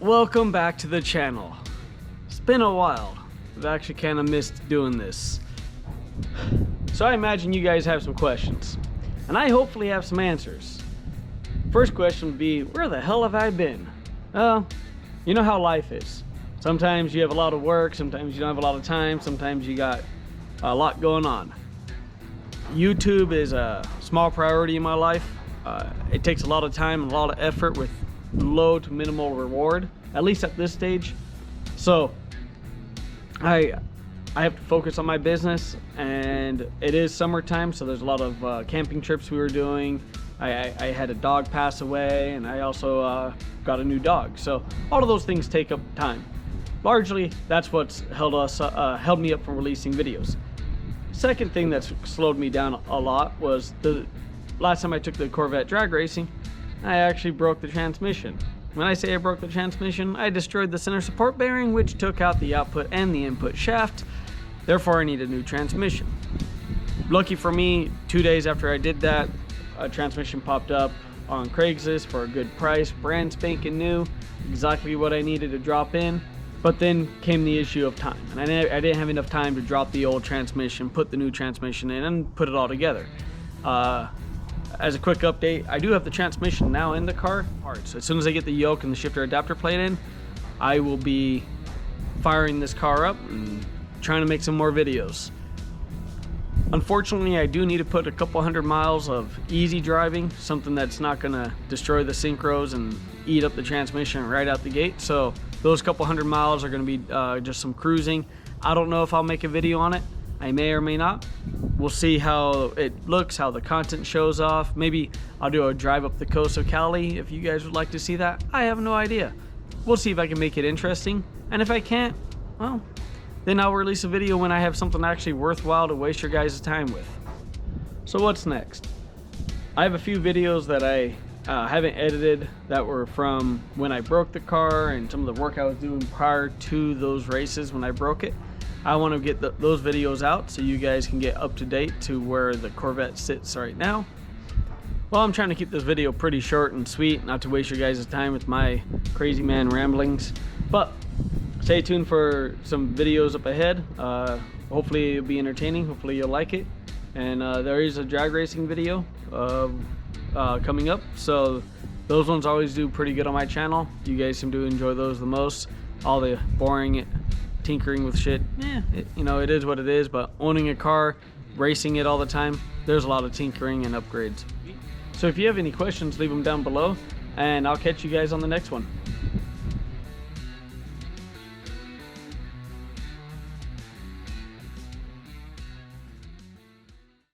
Welcome back to the channel. It's been a while. I've actually kind of missed doing this. So I imagine you guys have some questions, and I hopefully have some answers. First question would be, where the hell have I been? Well, you know how life is. Sometimes you have a lot of work, sometimes you don't have a lot of time, sometimes you got a lot going on. YouTube is a small priority in my life. It takes a lot of time and a lot of effort with low to minimal reward, at least at this stage. So I have to focus on my business, and it is summertime, so there's a lot of camping trips we were doing. I had a dog pass away, and I also got a new dog. So all of those things take up time. Largely, that's what's held me up from releasing videos. Second thing that's slowed me down a lot was the last time I took the Corvette drag racing, I actually broke the transmission. When I say I broke the transmission, I destroyed the center support bearing, which took out the output and the input shaft. Therefore, I need a new transmission. Lucky for me, 2 days after I did that, a transmission popped up on Craigslist for a good price, brand spanking new, exactly what I needed to drop in. But then came the issue of time, and I didn't have enough time to drop the old transmission, put the new transmission in, and put it all together. As a quick update, I do have the transmission now in the car. So as soon as I get the yoke and the shifter adapter plate in, I will be firing this car up and trying to make some more videos. Unfortunately, I do need to put a couple hundred miles of easy driving, something that's not gonna destroy the synchros and eat up the transmission right out the gate. So those couple hundred miles are gonna be just some cruising. I don't know if I'll make a video on it. I may or may not. We'll see how it looks, how the content shows off. Maybe I'll do a drive up the coast of Cali if you guys would like to see that. I have no idea. We'll see if I can make it interesting. And if I can't, well, then I'll release a video when I have something actually worthwhile to waste your guys' time with. So what's next? I have a few videos that I haven't edited that were from when I broke the car and some of the work I was doing prior to those races when I broke it. I want to get those videos out so you guys can get up to date to where the Corvette sits right now. Well, I'm trying to keep this video pretty short and sweet, not to waste your guys' time with my crazy man ramblings. But stay tuned for some videos up ahead. Hopefully it'll be entertaining. Hopefully you'll like it. And there is a drag racing video coming up. So those ones always do pretty good on my channel. You guys seem to enjoy those the most. All the boring tinkering with shit, it is what it is. But owning a car, racing it all the time, there's a lot of tinkering and upgrades. So if you have any questions, leave them down below, and I'll catch you guys on the next one.